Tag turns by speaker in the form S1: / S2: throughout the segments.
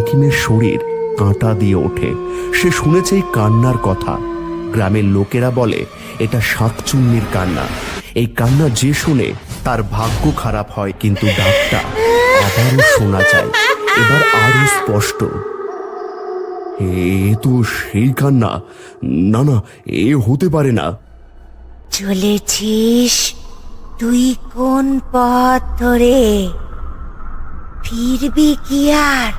S1: বঙ্কিমের শরীর কাঁটা দিয়ে ওঠে। সে শুনেছে এই কান্নার কথা। গ্রামের লোকেরা বলে এটা শাকচুন্নির কান্না। এই কান্না যে শুনে তার ভাগ্য খারাপ হয়। কিন্তু ডাকটা আবারও শোনা যায়, এবার আরো স্পষ্ট। এ তো সেই কান্না। না না, এ হতে পারে না।
S2: চলেছিস তুই কোন পথ ধরে? ফিরবি কি আর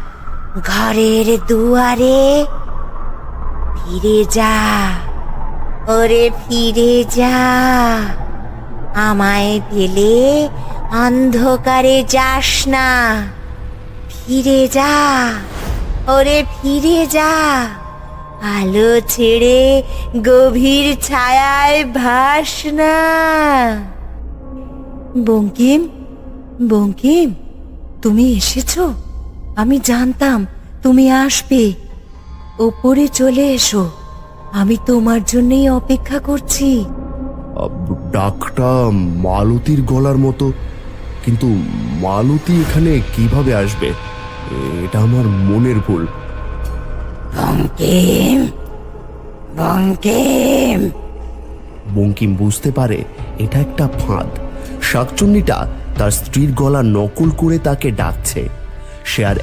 S2: ঘরের দুয়ারে? ফিরে যা, ওরে ফিরে যা। আমায় ফেলে অন্ধকারে যাস না। ফিরে যা, ওরে ফিরে যা। আলো ছেড়ে গভীর ছায়ায় ভাস না। বঙ্কিম, বঙ্কিম, তুমি এসেছো? আমি জানতাম তুমি আসবে। ওপরে চলে এসো, আমি তোমার জন্যই অপেক্ষা করছি।
S1: ডাকটা মালতীর গলার মতো, কিন্তু মালতী এখানে কিভাবে আসবে? এটা আমার মনের ভুল।
S2: বঙ্কিম, বঙ্কিম।
S1: বঙ্কিম বুঝতে পারে এটা একটা ফাঁদ। শাকচুন্নিটা তার স্ত্রীর গলা নকল করে তাকে ডাকছে। সে আর